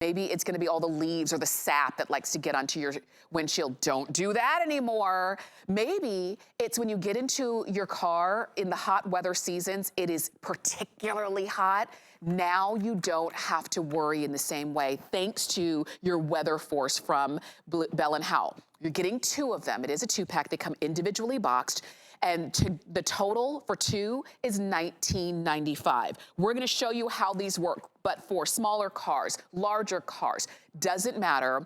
Maybe it's gonna be all the leaves or the sap that likes to get onto your windshield. Don't do that anymore. Maybe it's when you get into your car in the hot weather seasons, it is particularly hot. Now you don't have to worry in the same way thanks to your Weatherforce from Bell+Howell. You're getting 2 of them. It is a 2-pack. They come individually boxed. And the total for 2 is $19.95. We're gonna show you how these work, but for smaller cars, larger cars, doesn't matter.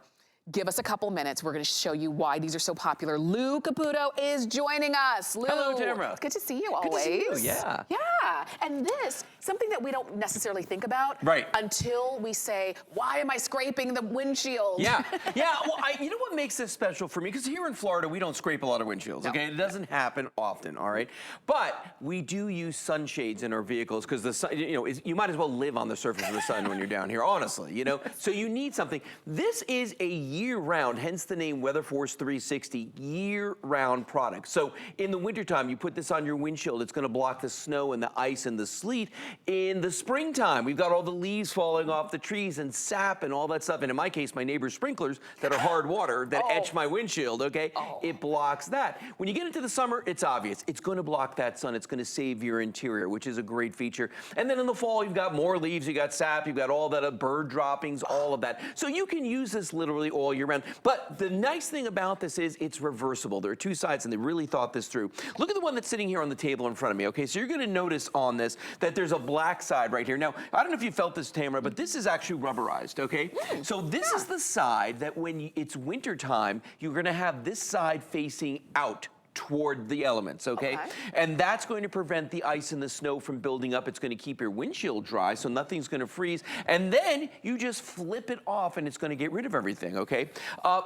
Give us a couple minutes. We're gonna show you why these are so popular. Lou Caputo is joining us. Lou. Hello, Tamara. Good to see you always. Good to see you, yeah. Yeah, and this, something that we don't necessarily think about until we say, why am I scraping the windshield? Yeah, well, you know what makes this special for me? Because here in Florida, we don't scrape a lot of windshields, okay? It doesn't happen often, all right? But we do use sunshades in our vehicles because the sun, you know, you might as well live on the surface of the sun when you're down here, honestly, you know? So you need something. This is a year-round, hence the name Weatherforce 360, year-round product. So in the wintertime, you put this on your windshield, it's gonna block the snow and the ice and the sleet. In the springtime, we've got all the leaves falling off the trees and sap and all that stuff. And in my case, my neighbor's sprinklers that are hard water that etch my windshield, okay? It blocks that. When you get into the summer, it's obvious. It's gonna block that sun. It's gonna save your interior, which is a great feature. And then in the fall, you've got more leaves, you got sap, you've got all that bird droppings, all of that. So you can use this literally all year round. But the nice thing about this is it's reversible. There are 2 sides and they really thought this through. Look at the one that's sitting here on the table in front of me, okay? So you're gonna notice on this that there's a black side right here. Now, I don't know if you felt this, Tamara, but this is actually rubberized, okay? So this is the side that when it's wintertime, you're gonna have this side facing out toward the elements, okay? And that's going to prevent the ice and the snow from building up. It's going to keep your windshield dry, so nothing's going to freeze. And then you just flip it off and it's going to get rid of everything, okay?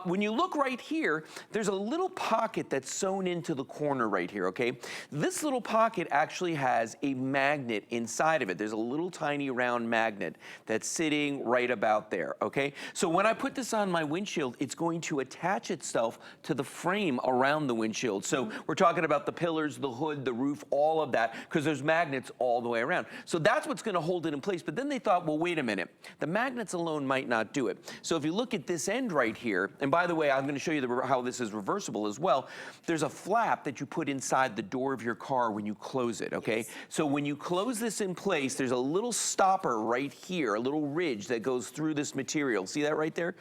When you look right here, there's a little pocket that's sewn into the corner right here, okay? This little pocket actually has a magnet inside of it. There's a little tiny round magnet that's sitting right about there, okay? So when I put this on my windshield, it's going to attach itself to the frame around the windshield. So we're talking about the pillars, the hood, the roof, all of that, because there's magnets all the way around. So that's what's going to hold it in place. But then they thought, well, wait a minute. The magnets alone might not do it. So if you look at this end right here, and by the way, I'm going to show you how this is reversible as well. There's a flap that you put inside the door of your car when you close it, okay? So when you close this in place, there's a little stopper right here, a little ridge that goes through this material. See that right there?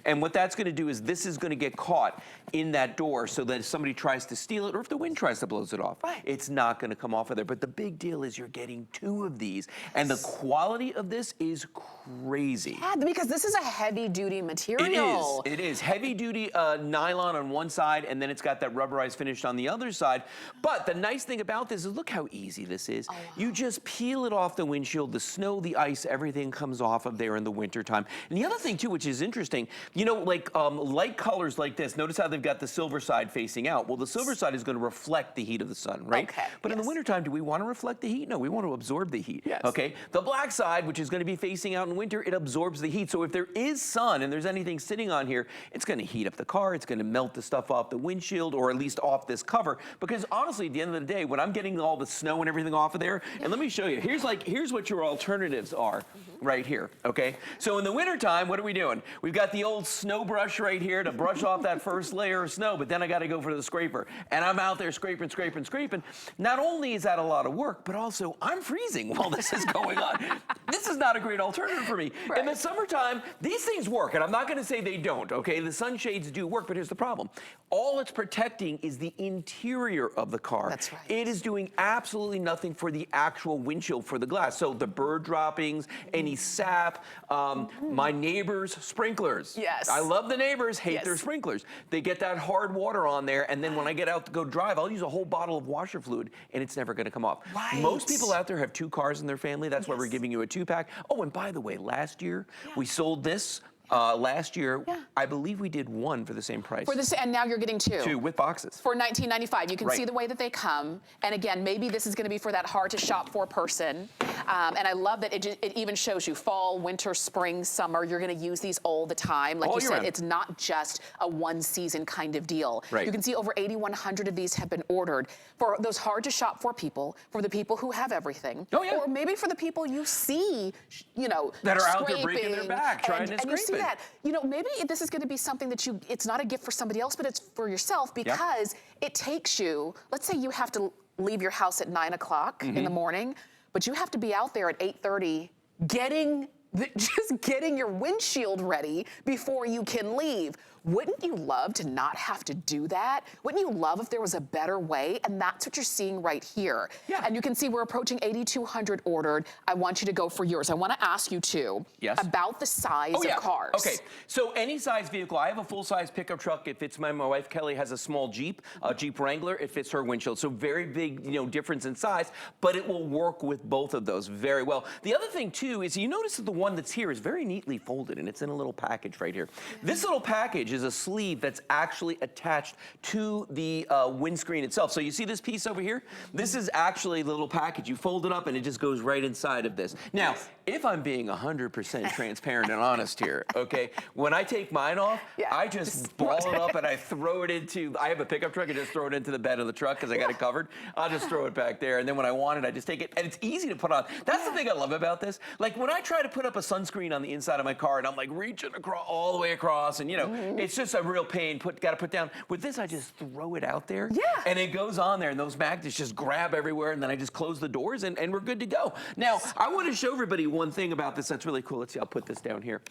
And what that's going to do is this is going to get caught in that door so that if somebody tries to steal it, or if the wind tries to blows it off, it's not going to come off of there. But the big deal is you're getting 2 of these, and the quality of this is crazy. Yeah, because this is a heavy-duty material. It is heavy-duty nylon on one side, and then it's got that rubberized finish on the other side. But the nice thing about this is look how easy this is. You just peel it off the windshield, the snow, the ice, everything comes off of there in the wintertime. And the other thing too, which is interesting, you know, like light colors like this, notice how they've got the silver side facing out. Well, the silver side is going to reflect the heat of the sun, right? But in the wintertime, do we want to reflect the heat? No, we want to absorb the heat, okay? The black side, which is going to be facing out in winter, it absorbs the heat. So if there is sun and there's anything sitting on here, it's going to heat up the car, it's going to melt the stuff off the windshield, or at least off this cover. Because honestly, at the end of the day, when I'm getting all the snow and everything off of there, and let me show you, here's what your alternatives are right here, okay? So in the wintertime, what are we doing? We've got the old snow brush right here to brush off that first layer of snow, but then I got to go for the scraper. And I'm out there scraping. Not only is that a lot of work, but also I'm freezing while this is going on. This is not a great alternative for me. In the summertime, these things work, and I'm not going to say they don't, okay? The sunshades do work, but here's the problem. All it's protecting is the interior of the car. That's right. It is doing absolutely nothing for the actual windshield, for the glass. So the bird droppings, any sap, my neighbor's sprinklers. I love the neighbors, hate their sprinklers. They get that hard water on there, and then when I get out to go drive, I'll use a whole bottle of washer fluid, and it's never going to come off. Most people out there have 2 cars in their family. That's why we're giving you a 2-pack. Oh, and by the way, last year we sold this Last year, I believe we did one for the same price. And now you're getting two. Two with boxes. For $19.95. You can see the way that they come. And again, maybe this is going to be for that hard to shop for person. And I love that it even shows you fall, winter, spring, summer. You're going to use these all the time. Like you said, it's not just a one season kind of deal. You can see over 8,100 of these have been ordered for those hard to shop for people, for the people who have everything. Or maybe for the people you see, you know, that are out there breaking their back, trying to scrape it. And you see that. You know, maybe this is going to be something that it's not a gift for somebody else, but it's for yourself because it takes you, let's say you have to leave your house at 9 o'clock in the morning, but you have to be out there at 8:30 just getting your windshield ready before you can leave. Wouldn't you love to not have to do that? Wouldn't you love if there was a better way? And that's what you're seeing right here. And you can see we're approaching 8,200 ordered. I want you to go for yours. I want to ask you too about the size of cars. Okay, so any size vehicle. I have a full-size pickup truck. It fits my wife Kelly has a small Jeep, a Jeep Wrangler. It fits her windshield. So very big, you know, difference in size, but it will work with both of those very well. The other thing too is you notice that the one that's here is very neatly folded and it's in a little package right here. This little package is a sleeve that's actually attached to the windscreen itself. So you see this piece over here? This is actually a little package. You fold it up and it just goes right inside of this. Now, if I'm being 100% transparent and honest here, okay, when I take mine off, I just ball it up and I throw it into, I have a pickup truck, I just throw it into the bed of the truck because I got it covered. I'll just throw it back there. And then when I want it, I just take it. And it's easy to put on. That's the thing I love about this. Like when I try to put up a sunscreen on the inside of my car and I'm like reaching across, all the way across, and you know, it's just a real pain. Got to put down. With this, I just throw it out there. And it goes on there, and those magnets just grab everywhere, and then I just close the doors, and we're good to go. Now, I want to show everybody one thing about this that's really cool. Let's see. I'll put this down here.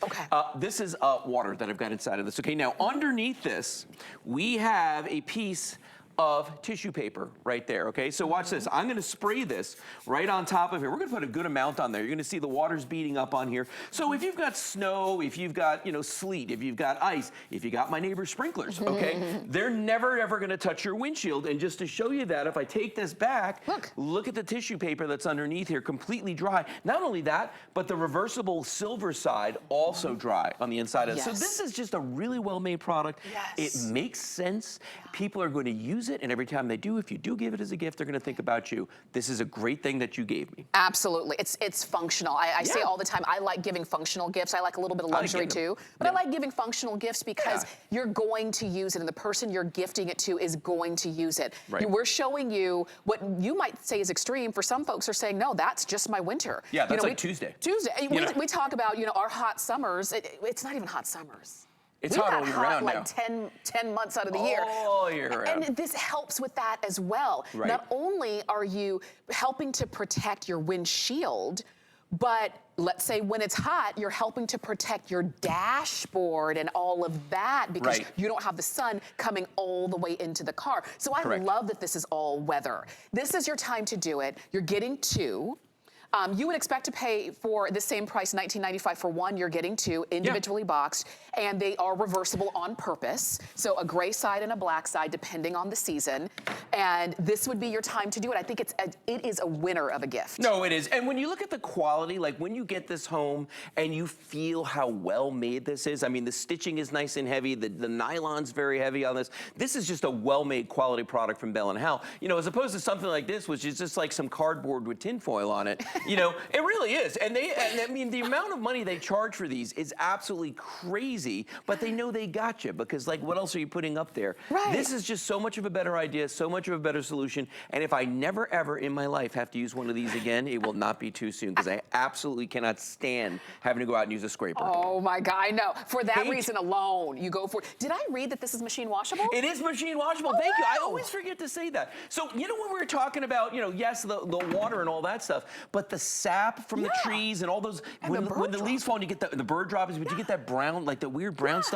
This is water that I've got inside of this. Okay. Now, underneath this, we have a piece of tissue paper right there, okay? So watch this. I'm gonna spray this right on top of here. We're gonna put a good amount on there. You're gonna see the water's beating up on here. So if you've got snow, if you've got, you know, sleet, if you've got ice, if you got my neighbor's sprinklers, okay? They're never ever gonna touch your windshield. And just to show you that, if I take this back, look at the tissue paper that's underneath here, completely dry. Not only that, but the reversible silver side also dry on the inside of it. So this is just a really well-made product. It makes sense. People are gonna use it, and every time they do, if you do give it as a gift, they're going to think about you. This is a great thing that you gave me. Absolutely. It's functional. I say all the time, I like giving functional gifts. I like a little bit of luxury too, but I like giving functional gifts because you're going to use it, and the person you're gifting it to is going to use it. We're showing you what you might say is extreme. For some folks are saying, no, that's just my winter. That's like Tuesday. We talk about, you know, our hot summers. It's not even hot summers. It's hot all year round now. Like 10 months out of the year. All year round. And this helps with that as well. Not only are you helping to protect your windshield, but let's say when it's hot, you're helping to protect your dashboard and all of that because you don't have the sun coming all the way into the car. So I love that this is all weather. This is your time to do it. You're getting two. You would expect to pay for the same price, $19.95 for one. You're getting two individually boxed, and they are reversible on purpose. So a gray side and a black side, depending on the season. And this would be your time to do it. I think it is a winner of a gift. No, it is. And when you look at the quality, like when you get this home and you feel how well made this is, I mean, the stitching is nice and heavy. The nylon's very heavy on this. This is just a well-made quality product from Bell+Howell. You know, as opposed to something like this, which is just like some cardboard with tinfoil on it. You know, it really is. And I mean, the amount of money they charge for these is absolutely crazy, but they know they got you because, like, what else are you putting up there? This is just so much of a better idea, so much of a better solution. And if I never, ever in my life have to use one of these again, it will not be too soon because I absolutely cannot stand having to go out and use a scraper. Oh, my God, I know. For that reason alone, you go for it. Did I read that this is machine washable? It is machine washable. Thank you. I always forget to say that. So, you know, when we were talking about, you know, yes, the water and all that stuff, but the sap from the trees and all those, when the leaves fall and you get the bird droppings, but you get that brown, like the weird brown stuff.